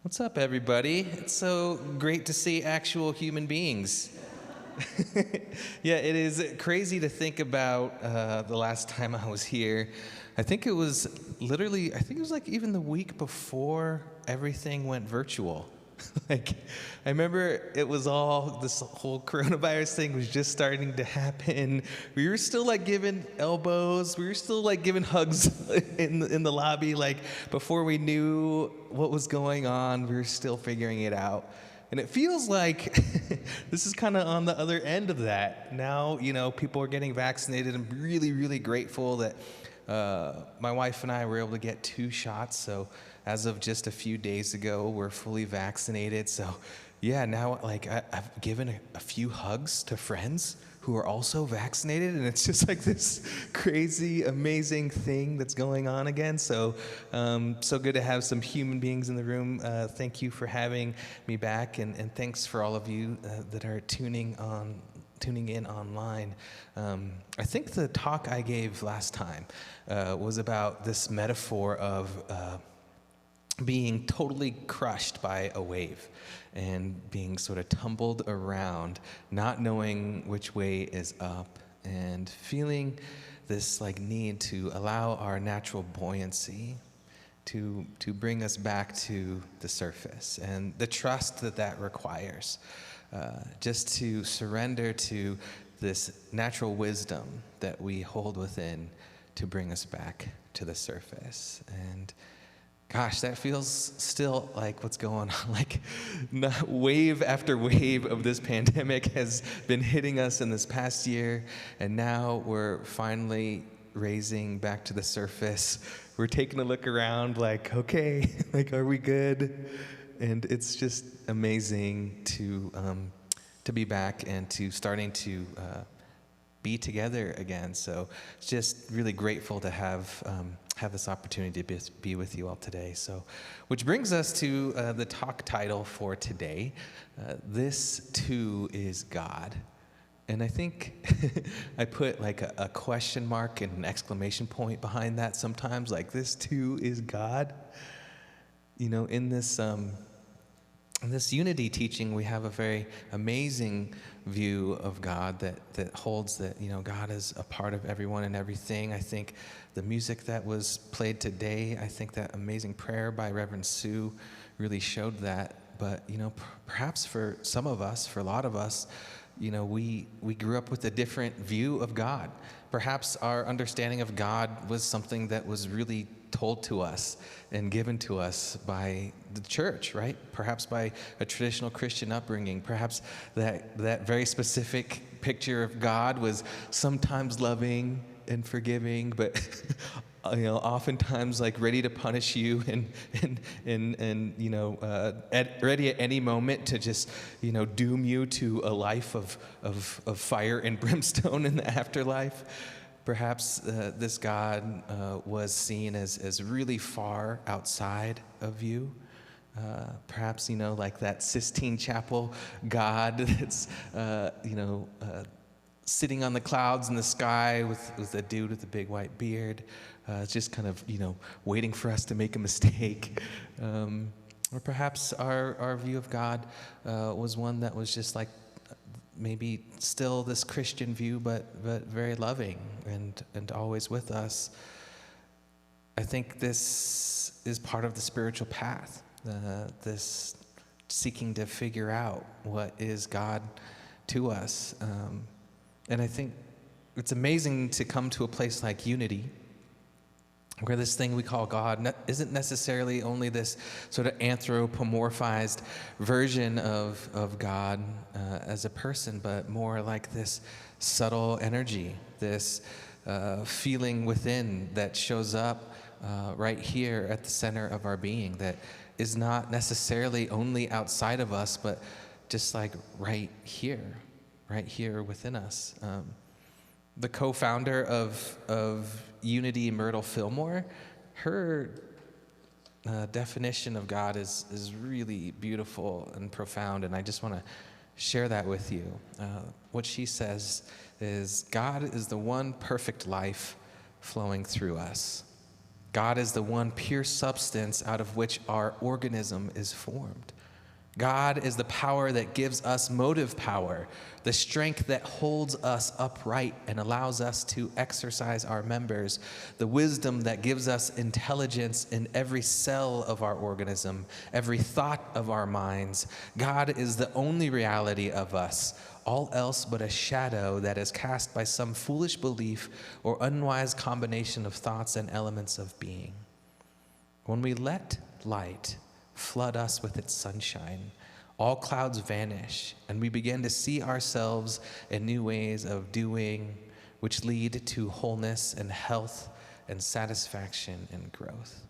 What's up, everybody? It's so great to see actual human beings. Yeah, it is crazy to think about the last time I was here. I think it was like even the week before everything went virtual. Like, I remember it was all, this whole coronavirus thing was just starting to happen. We were still like giving elbows. We were still like giving hugs in the lobby. Like, before we knew what was going on, we were still figuring it out. And it feels like this is kind of on the other end of that. Now, people are getting vaccinated. I'm really, really grateful that my wife and I were able to get 2 shots. So as of just a few days ago, we're fully vaccinated. So yeah, now like I've given a few hugs to friends who are also vaccinated, and it's just like this crazy, amazing thing that's going on again. So, so good to have some human beings in the room. Thank you for having me back, and thanks for all of you that are tuning in online. I think the talk I gave last time was about this metaphor of being totally crushed by a wave and being sort of tumbled around, not knowing which way is up, and feeling this like need to allow our natural buoyancy to bring us back to the surface, and the trust that requires, just to surrender to this natural wisdom that we hold within to bring us back to the surface. And gosh, that feels still like what's going on. Like, wave after wave of this pandemic has been hitting us in this past year, and now we're finally raising back to the surface. We're taking a look around like, okay, like, are we good? And it's just amazing to be back and to starting to be together again. So just really grateful to have this opportunity to be with you all today. So, which brings us to the talk title for today. This too is God. And I think I put like a question mark and an exclamation point behind that sometimes, like, this too is God. In this unity teaching, we have a very amazing view of God that holds that, God is a part of everyone and everything. I think the music that was played today, I think that amazing prayer by Reverend Sue really showed that. But, perhaps for some of us, for a lot of us, we grew up with a different view of God. Perhaps our understanding of God was something that was really told to us and given to us by the church, right? Perhaps by a traditional Christian upbringing. Perhaps that very specific picture of God was sometimes loving and forgiving, but oftentimes like ready to punish you and ready at any moment to just doom you to a life of fire and brimstone in the afterlife. Perhaps this God was seen as really far outside of you. Perhaps, like that Sistine Chapel God that's, sitting on the clouds in the sky with a dude with a big white beard, just kind of, waiting for us to make a mistake. Or perhaps our view of God was one that was just like, maybe still this Christian view, but very loving and always with us. I think this is part of the spiritual path, this seeking to figure out what is God to us. And I think it's amazing to come to a place like unity, where this thing we call God isn't necessarily only this sort of anthropomorphized version of God as a person, but more like this subtle energy, this feeling within that shows up right here at the center of our being, that is not necessarily only outside of us, but just like right here within us. The co-founder of Unity, Myrtle Fillmore, her definition of God is really beautiful and profound, and I just want to share that with you. What she says is, God is the one perfect life flowing through us. God is the one pure substance out of which our organism is formed. God is the power that gives us motive power, the strength that holds us upright and allows us to exercise our members, the wisdom that gives us intelligence in every cell of our organism, every thought of our minds. God is the only reality of us, all else but a shadow that is cast by some foolish belief or unwise combination of thoughts and elements of being. When we let light flood us with its sunshine, all clouds vanish, and we begin to see ourselves in new ways of doing, which lead to wholeness and health and satisfaction and growth.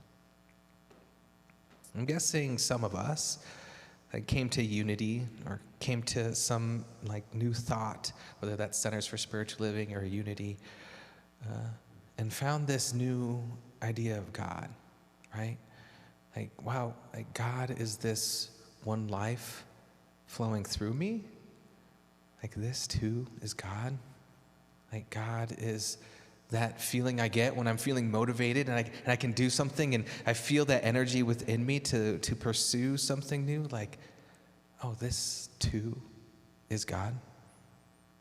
I'm guessing some of us came to unity or came to some new thought, whether that's Centers for Spiritual Living or unity, and found this new idea of God, right? Wow, God is this one life flowing through me. This too is God. God is that feeling I get when I'm feeling motivated and I can do something and I feel that energy within me to pursue something new. Oh, this too is God.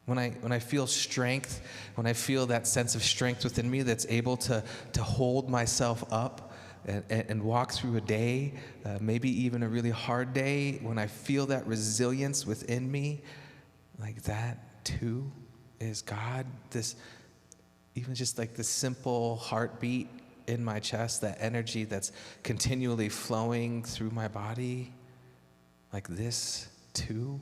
When I feel strength, when I feel that sense of strength within me that's able to hold myself up and walk through a day, maybe even a really hard day, when I feel that resilience within me, that too is God. This, even just this simple heartbeat in my chest, that energy that's continually flowing through my body, this too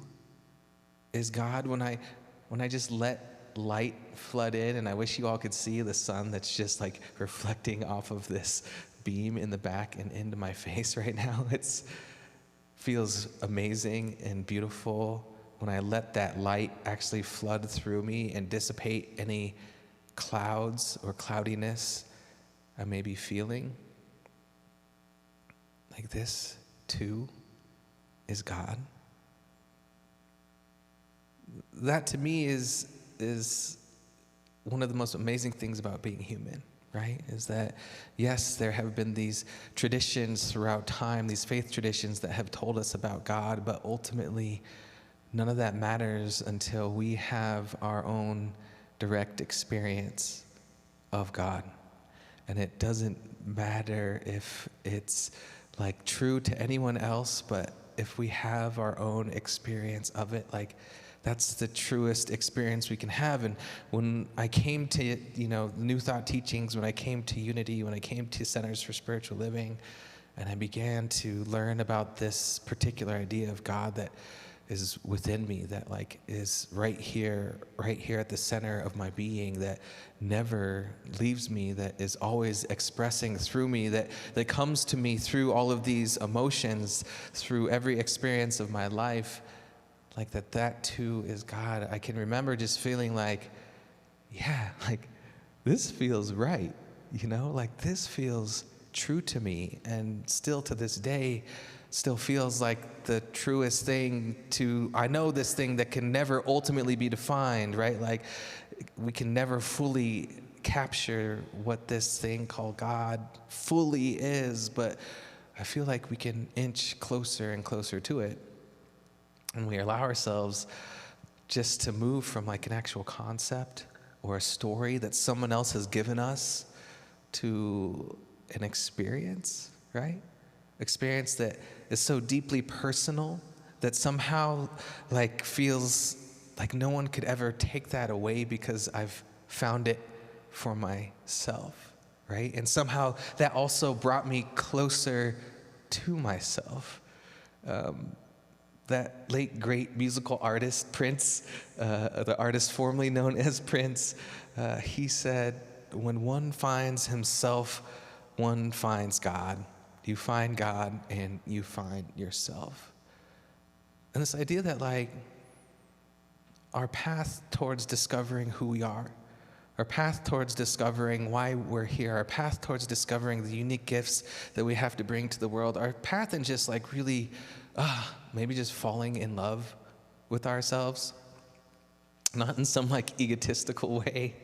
is God. When I just let light flood in, and I wish you all could see the sun that's just reflecting off of this beam in the back and into my face right now. It feels amazing and beautiful when I let that light actually flood through me and dissipate any clouds or cloudiness I may be feeling. This too is God. That to me is one of the most amazing things about being human, right? Is that, yes, there have been these traditions throughout time, these faith traditions that have told us about God, but ultimately none of that matters until we have our own direct experience of God. And it doesn't matter if it's true to anyone else, but if we have our own experience of it, that's the truest experience we can have. And when I came to, New Thought teachings, when I came to Unity, when I came to Centers for Spiritual Living, and I began to learn about this particular idea of God that is within me, that is right here at the center of my being, that never leaves me, that is always expressing through me, that comes to me through all of these emotions, through every experience of my life, that too is God. I can remember just feeling this feels right, this feels true to me, and still to this day still feels like the truest thing I know this thing that can never ultimately be defined, right? We can never fully capture what this thing called God fully is, but I feel like we can inch closer and closer to it. And we allow ourselves just to move from an actual concept or a story that someone else has given us to an experience, right? Experience that is so deeply personal that somehow feels like no one could ever take that away because I've found it for myself, right? And somehow that also brought me closer to myself. That late great musical artist, Prince, the artist formerly known as Prince, he said, when one finds himself, one finds God. You find God and you find yourself. And this idea that our path towards discovering who we are, our path towards discovering why we're here, our path towards discovering the unique gifts that we have to bring to the world, our path in just really, maybe just falling in love with ourselves, not in some egotistical way,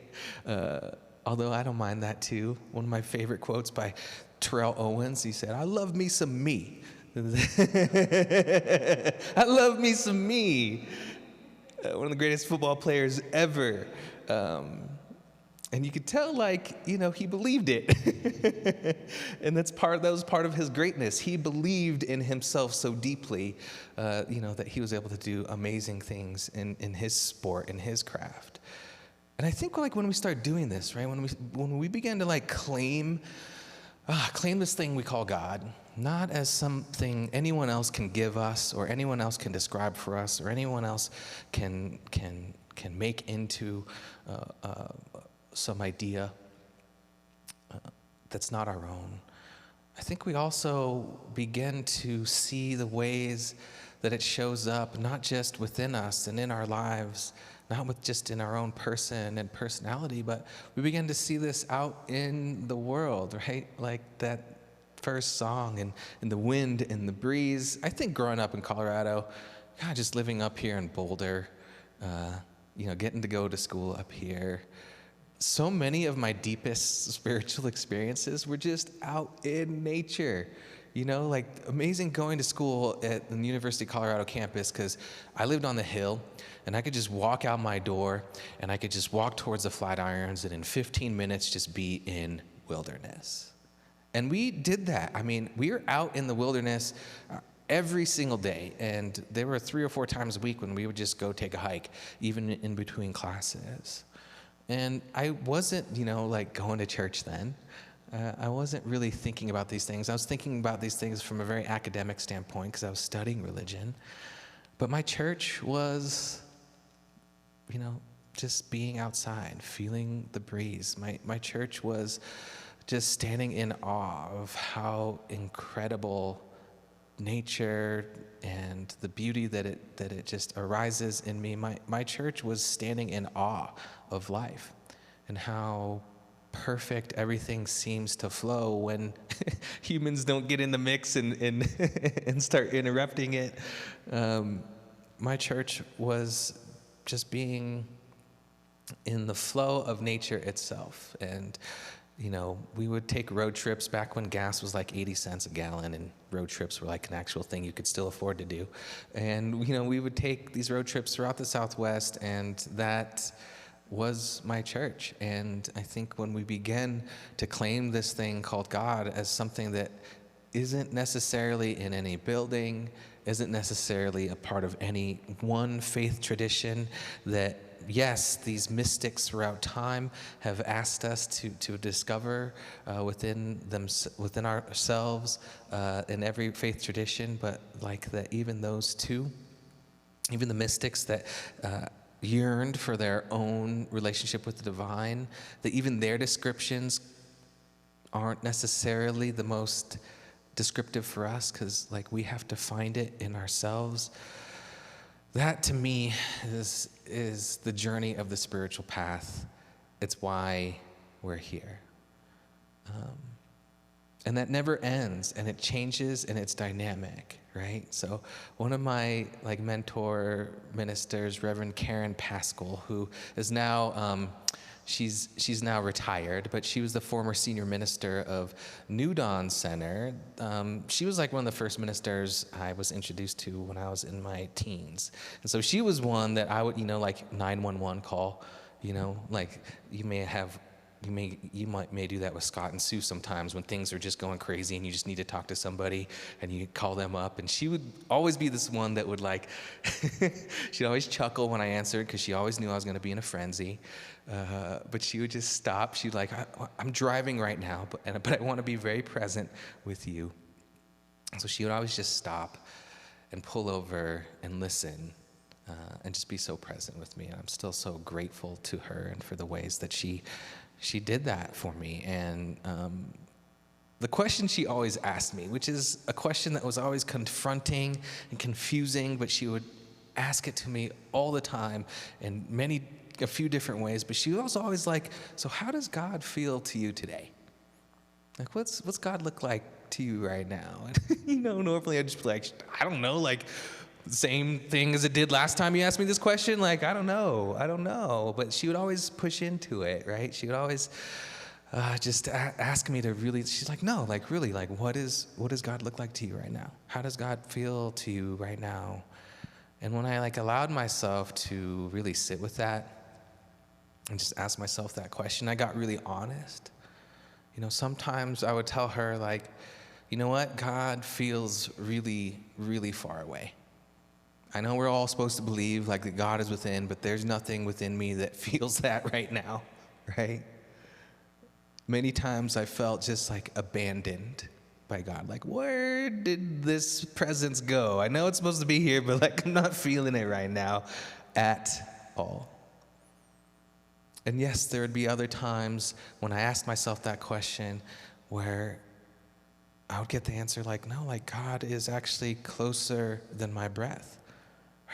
although I don't mind that too. One of my favorite quotes by Terrell Owens, he said, "I love me some me." I love me some me. One of the greatest football players ever. And you could tell, he believed it. And that was part of his greatness. He believed in himself so deeply, that he was able to do amazing things in his sport, in his craft. And I think when we start doing this, right, when we begin to claim this thing we call God, not as something anyone else can give us or anyone else can describe for us or anyone else can make into some idea that's not our own. I think we also begin to see the ways that it shows up, not just within us and in our lives, not just in our own person and personality, but we begin to see this out in the world, right? Like that first song and the wind and the breeze. I think growing up in Colorado, just living up here in Boulder, getting to go to school up here, so many of my deepest spiritual experiences were just out in nature. Amazing going to school at the University of Colorado campus, because I lived on the hill and I could just walk out my door and I could just walk towards the Flatirons and in 15 minutes just be in wilderness. And we did that. We were out in the wilderness every single day, and there were 3 or 4 times a week when we would just go take a hike, even in between classes. And I wasn't, going to church then. I wasn't really thinking about these things. I was thinking about these things from a very academic standpoint because I was studying religion. But my church was, just being outside, feeling the breeze. My church was just standing in awe of how incredible nature and the beauty that it just arises in me. My church was standing in awe of life and how perfect everything seems to flow when humans don't get in the mix and start interrupting it. My church was just being in the flow of nature itself. And we would take road trips back when gas was 80 cents a gallon and road trips were an actual thing you could still afford to do. And, we would take these road trips throughout the Southwest, and that was my church. And I think when we begin to claim this thing called God as something that isn't necessarily in any building, isn't necessarily a part of any one faith tradition, that yes, these mystics throughout time have asked us to discover within ourselves in every faith tradition, but that even those two, even the mystics that yearned for their own relationship with the divine, that even their descriptions aren't necessarily the most descriptive for us, because we have to find it in ourselves. That to me is the journey of the spiritual path. It's why we're here. And that never ends, and it changes, and it's dynamic, right? So one of my mentor ministers, Reverend Karen Pascal, who is now she's now retired, but she was the former senior minister of New Dawn Center. She was one of the first ministers I was introduced to when I was in my teens. And so she was one that I would, 911 call, you may do that with Scott and Sue sometimes when things are just going crazy and you just need to talk to somebody and you call them up. And she would always be this one that would she'd always chuckle when I answered because she always knew I was going to be in a frenzy. But she would just stop. She'd I'm driving right now, but I want to be very present with you. So she would always just stop and pull over and listen and just be so present with me. And I'm still so grateful to her and for the ways that she did that for me. And the question she always asked me, which is a question that was always confronting and confusing, but she would ask it to me all the time in a few different ways, but she was always so how does God feel to you today? What's God look like to you right now? And, normally I'd just be I don't know, Same thing as it did last time you asked me this question. Like, I don't know. But she would always push into it, right? She would always just ask me to really, she's like, no, like really, like what does God look like to you right now? How does God feel to you right now? And when I like allowed myself to really sit with that and just ask myself that question, I got really honest. You know, sometimes I would tell her like, you know what? God feels really, really far away. I know we're all supposed to believe like that God is within, but there's nothing within me that feels that right now, right? Many times I felt just like abandoned by God. Like, where did this presence go? I know it's supposed to be here, but like I'm not feeling it right now at all. And yes, there would be other times when I asked myself that question where I would get the answer like, no, like God is actually closer than my breath.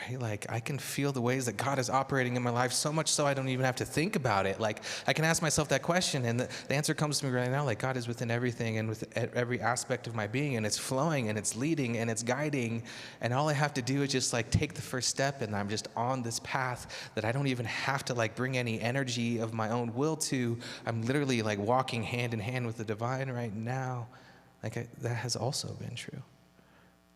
Right? Like I can feel the ways that God is operating in my life so much so I don't even have to think about it. Like I can ask myself that question and the answer comes to me right now, like God is within everything and with every aspect of my being, and it's flowing and it's leading and it's guiding, and all I have to do is just like take the first step, and I'm just on this path that I don't even have to like bring any energy of my own will to. I'm literally like walking hand in hand with the divine right now. That has also been true.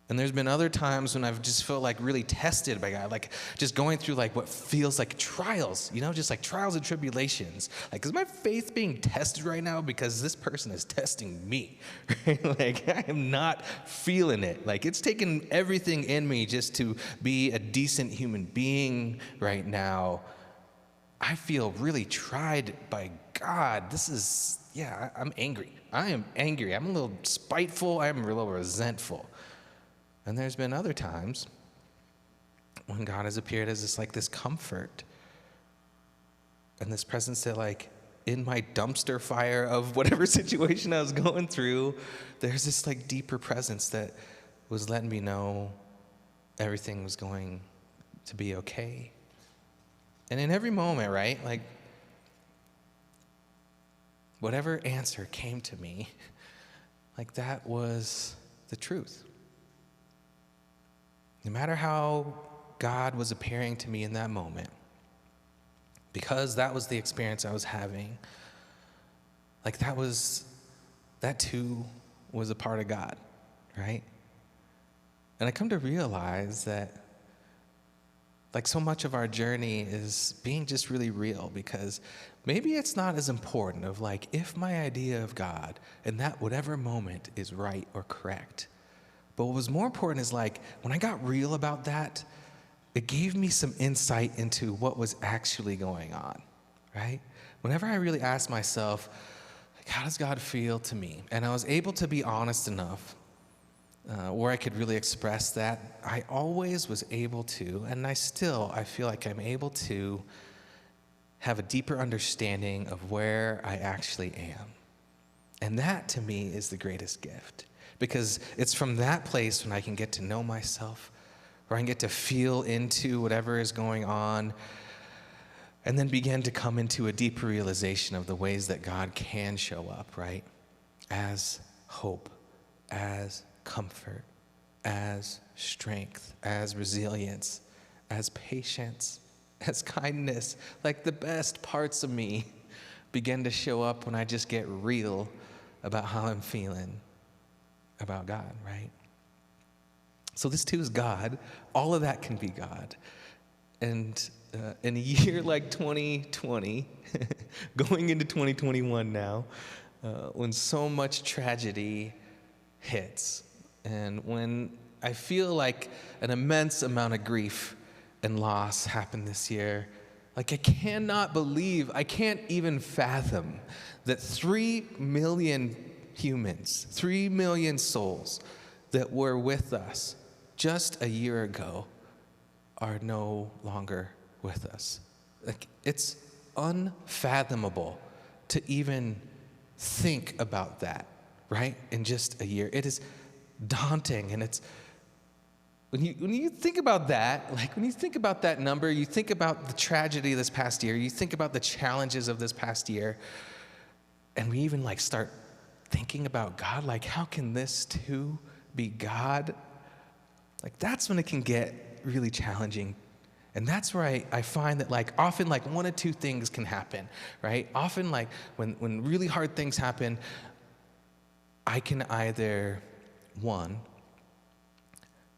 And there's been other times when I've just felt like really tested by God, like just going through like what feels like trials, you know, just like trials and tribulations. Like, is my faith being tested right now because this person is testing me? Right? Like, I am not feeling it. Like, it's taken everything in me just to be a decent human being right now. I feel really tried by God. I'm angry. I am angry. I'm a little spiteful. I'm a little resentful. And there's been other times when God has appeared as this comfort and this presence that like in my dumpster fire of whatever situation I was going through, there's this like deeper presence that was letting me know everything was going to be okay. And in every moment, right, like whatever answer came to me, like that was the truth. No matter how God was appearing to me in that moment, because that was the experience I was having, like that too was a part of God, right? And I come to realize that like so much of our journey is being just really real, because maybe it's not as important of like if my idea of God in that whatever moment is right or correct. But what was more important is like, when I got real about that, it gave me some insight into what was actually going on, right? Whenever I really asked myself, like, how does God feel to me? And I was able to be honest enough where I could really express that, I always was able to, and I feel like I'm able to have a deeper understanding of where I actually am. And that to me is the greatest gift. Because it's from that place when I can get to know myself, where I can get to feel into whatever is going on, and then begin to come into a deeper realization of the ways that God can show up, right? As hope, as comfort, as strength, as resilience, as patience, as kindness. Like the best parts of me begin to show up when I just get real about how I'm feeling about God, right? So this too is God. All of that can be God. And in a year like 2020, going into 2021 now, when so much tragedy hits, and when I feel like an immense amount of grief and loss happened this year, like I can't even fathom that 3 million humans, 3 million souls that were with us just a year ago are no longer with us. Like, it's unfathomable to even think about that, right? In just a year. It is daunting, and it's when you think about that, like when you think about that number, you think about the tragedy of this past year, you think about the challenges of this past year, and we even like start thinking about God, like how can this too be God? like that's when it can get really challenging. And that's where I find that like often like one of two things can happen, right? Often like when really hard things happen, I can either, one,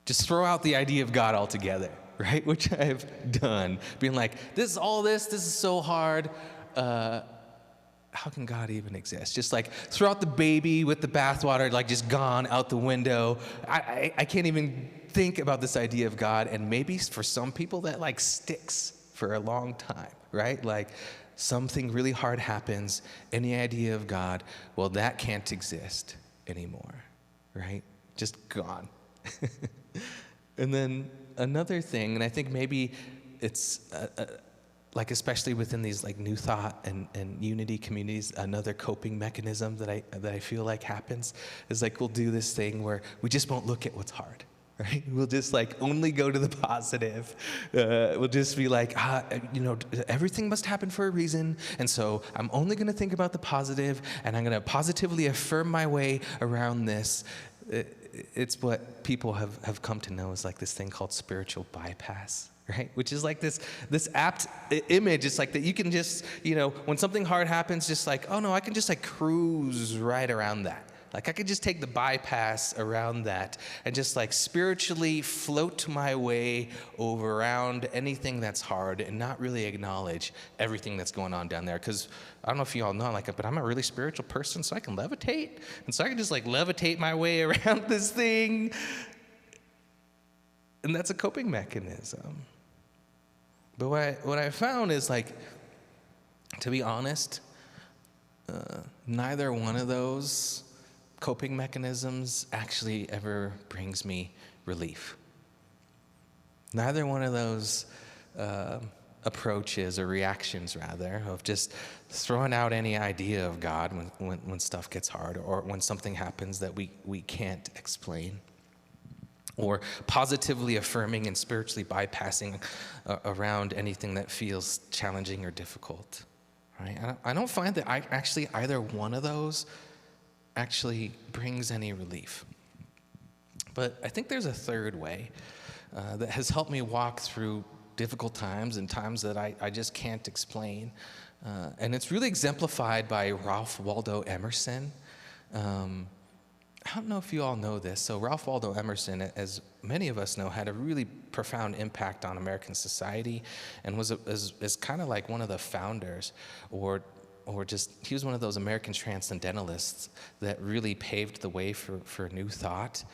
just throw out the idea of God altogether, right? Which I've done, being like, this is so hard. How can God even exist? Just like throw out the baby with the bathwater, like just gone out the window. I can't even think about this idea of God. And maybe for some people that like sticks for a long time, right? Like something really hard happens, and the idea of God, well, that can't exist anymore, right? Just gone. And then another thing, and I think maybe it's like especially within these like New Thought and Unity communities, another coping mechanism that I feel like happens is like we'll do this thing where we just won't look at what's hard, right? We'll just like only go to the positive. We'll just be like, everything must happen for a reason, and so I'm only going to think about the positive, and I'm going to positively affirm my way around this. It's what people have come to know as like this thing called spiritual bypass, right? Which is like this apt image. It's like that you can just, when something hard happens, just like, oh no, I can just like cruise right around that. Like I could just take the bypass around that and just like spiritually float my way around anything that's hard and not really acknowledge everything that's going on down there. Because I don't know if you all know, but I'm a really spiritual person, so I can levitate. And so I can just like levitate my way around this thing. And that's a coping mechanism. But what I found is like, to be honest, neither one of those coping mechanisms actually ever brings me relief. Neither one of those approaches or reactions, rather, of just throwing out any idea of God when stuff gets hard or when something happens that we can't explain, or positively affirming and spiritually bypassing around anything that feels challenging or difficult. Right? I don't find that either one of those actually brings any relief. But I think there's a third way that has helped me walk through difficult times and times that I just can't explain. And it's really exemplified by Ralph Waldo Emerson. I don't know if you all know this. So Ralph Waldo Emerson, as many of us know, had a really profound impact on American society and is kind of like one of the founders, or just, he was one of those American transcendentalists that really paved the way for New Thought.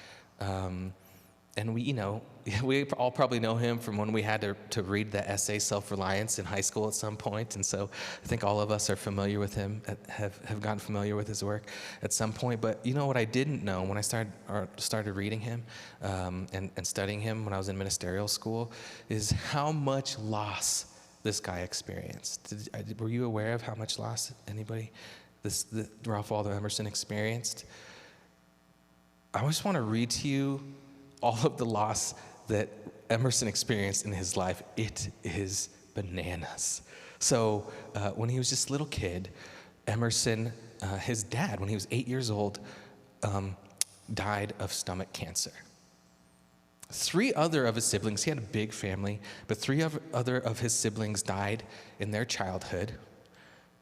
And we all probably know him from when we had to read the essay Self-Reliance in high school at some point. And so I think all of us are familiar with him, have gotten familiar with his work at some point. But what I didn't know when I started reading him and studying him when I was in ministerial school is how much loss this guy experienced. Were you aware of how much loss anybody, Ralph Waldo Emerson experienced? I just want to read to you all of the loss that Emerson experienced in his life. It is bananas. So when he was just a little kid, Emerson, his dad, when he was 8 years old, died of stomach cancer. 3 other of his siblings, he had a big family, but 3 other of his siblings died in their childhood.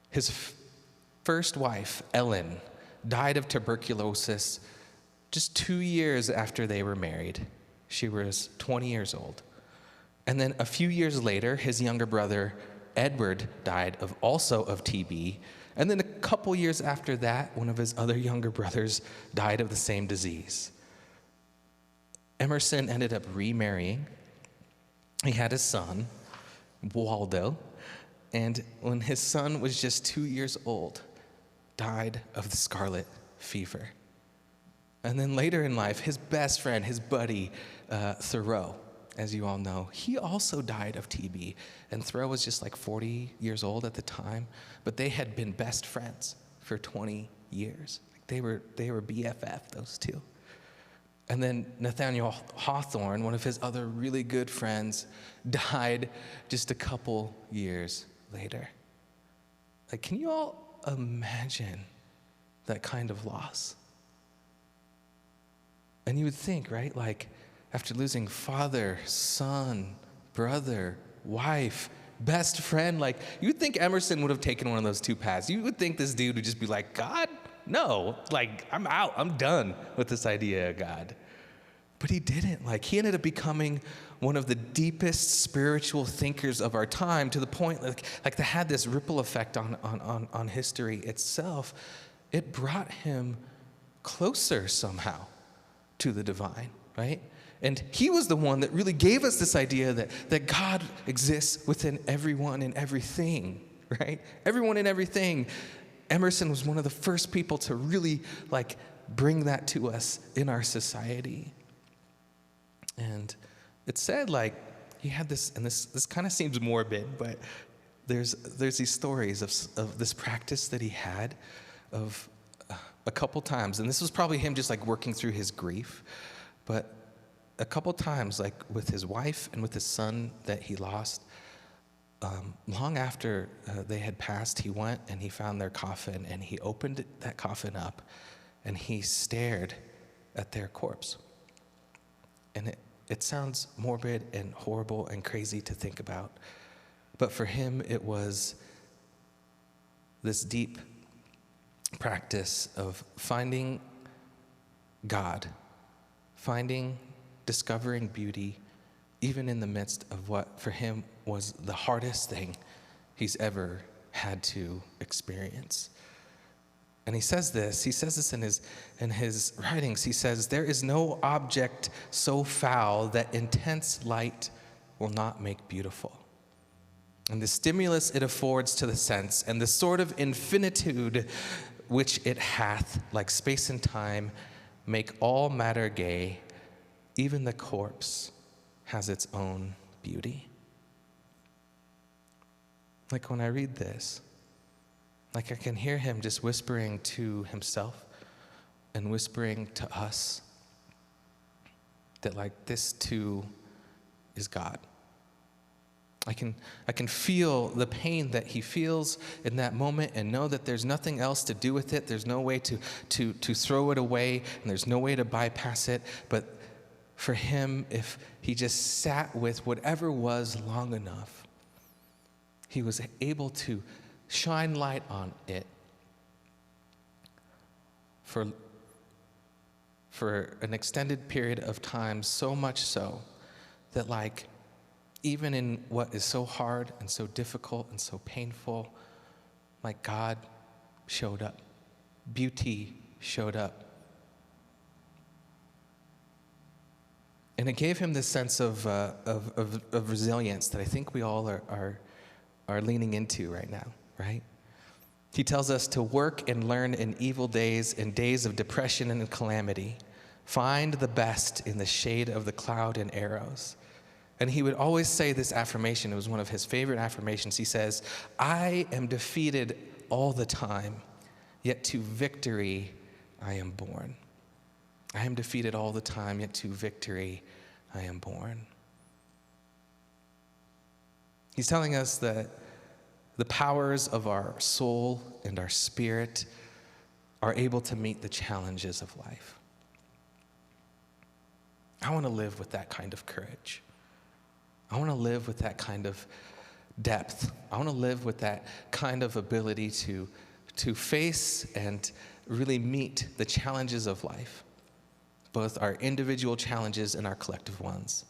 His first wife, Ellen, died of tuberculosis just 2 years after they were married. She was 20 years old. And then a few years later, his younger brother, Edward, died also of TB. And then a couple years after that, one of his other younger brothers died of the same disease. Emerson ended up remarrying. He had a son, Waldo, and when his son was just 2 years old, died of the scarlet fever. And then later in life, his best friend, his buddy, Thoreau, as you all know, he also died of TB. And Thoreau was just like 40 years old at the time, but they had been best friends for 20 years. They were BFF, those two. And then Nathaniel Hawthorne, one of his other really good friends, died just a couple years later. Like, can you all imagine that kind of loss? And you would think, right, like, after losing father, son, brother, wife, best friend. Like, you'd think Emerson would have taken one of those two paths. You would think this dude would just be like, God, no, like, I'm out. I'm done with this idea of God. But he didn't. Like, he ended up becoming one of the deepest spiritual thinkers of our time, to the point like that had this ripple effect on history itself. It brought him closer somehow to the divine, right? And he was the one that really gave us this idea that God exists within everyone and everything, right? Everyone and everything. Emerson was one of the first people to really like bring that to us in our society. And it said like he had this, and this kind of seems morbid, but there's these stories of this practice that he had of a couple times, and this was probably him just like working through his grief, but a couple times, like with his wife and with his son that he lost, long after they had passed, he went and he found their coffin, and he opened that coffin up, and he stared at their corpse. And it sounds morbid and horrible and crazy to think about, but for him it was this deep practice of finding God, discovering beauty, even in the midst of what for him was the hardest thing he's ever had to experience. And he says this in his writings. He says, "There is no object so foul that intense light will not make beautiful. And the stimulus it affords to the sense, and the sort of infinitude which it hath, like space and time, make all matter gay. Even the corpse has its own beauty." Like when I read this, like I can hear him just whispering to himself and whispering to us that like this too is God. I can feel the pain that he feels in that moment and know that there's nothing else to do with it. There's no way to throw it away, and there's no way to bypass it. But for him, if he just sat with whatever was long enough, he was able to shine light on it for an extended period of time, so much so that like even in what is so hard and so difficult and so painful, like God showed up, beauty showed up. And it gave him this sense of resilience that I think we all are leaning into right now, right? He tells us to work and learn in evil days, in days of depression and calamity. Find the best in the shade of the cloud and arrows. And he would always say this affirmation. It was one of his favorite affirmations. He says, "I am defeated all the time, yet to victory I am born." I am defeated all the time, yet to victory I am born. He's telling us that the powers of our soul and our spirit are able to meet the challenges of life. I want to live with that kind of courage. I want to live with that kind of depth. I want to live with that kind of ability to face and really meet the challenges of life, both our individual challenges and our collective ones.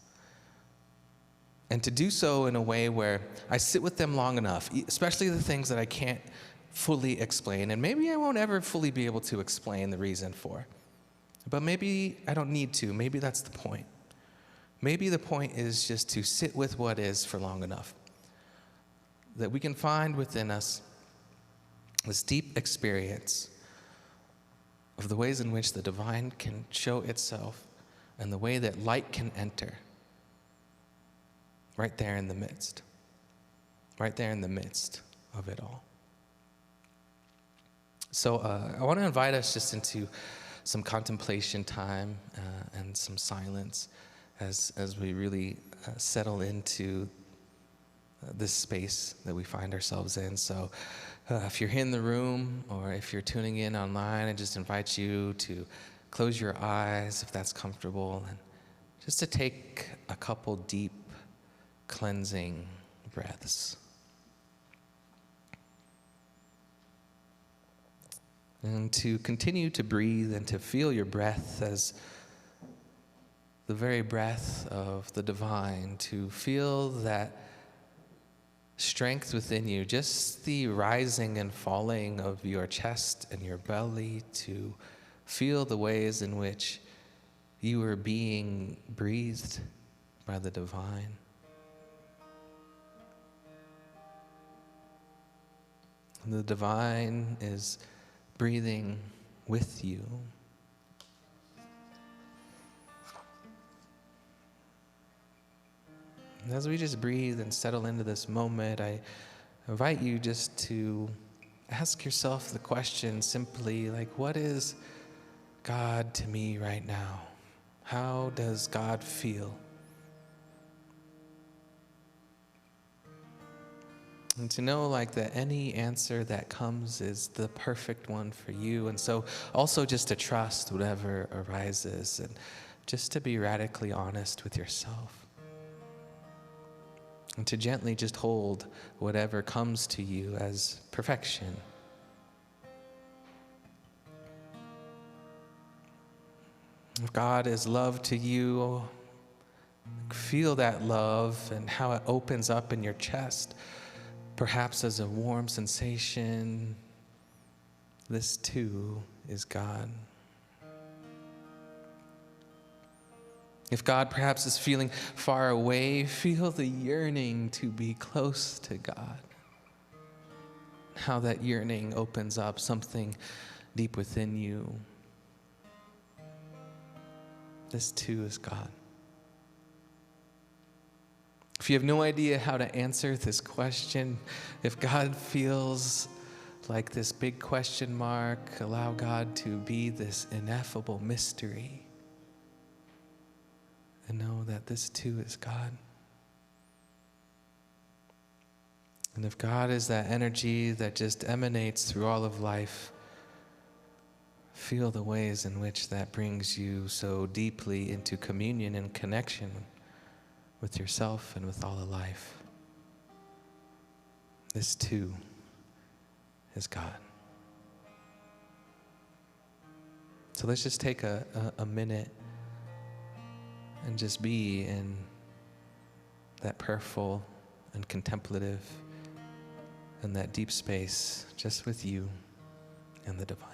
And to do so in a way where I sit with them long enough, especially the things that I can't fully explain, and maybe I won't ever fully be able to explain the reason for. But maybe I don't need to. Maybe that's the point. Maybe the point is just to sit with what is for long enough, that we can find within us this deep experience of the ways in which the divine can show itself and the way that light can enter right there in the midst of it all. So I want to invite us just into some contemplation time and some silence as we really settle into this space that we find ourselves in. So if you're in the room or if you're tuning in online, I just invite you to close your eyes if that's comfortable and just to take a couple deep cleansing breaths. And to continue to breathe and to feel your breath as the very breath of the divine, to feel that strength within you, just the rising and falling of your chest and your belly, to feel the ways in which you are being breathed by the divine. And the divine is breathing with you. And as we just breathe and settle into this moment, I invite you just to ask yourself the question simply, like, what is God to me right now? How does God feel? And to know like that any answer that comes is the perfect one for you. And so also just to trust whatever arises and just to be radically honest with yourself. And to gently just hold whatever comes to you as perfection. If God is love to you, feel that love and how it opens up in your chest, perhaps as a warm sensation. This too is God. If God perhaps is feeling far away, feel the yearning to be close to God. How that yearning opens up something deep within you. This too is God. If you have no idea how to answer this question, if God feels like this big question mark, allow God to be this ineffable mystery. And know that this too is God. And if God is that energy that just emanates through all of life, feel the ways in which that brings you so deeply into communion and connection with yourself and with all of life. This too is God. So let's just take a minute and just be in that prayerful and contemplative and that deep space just with you and the divine.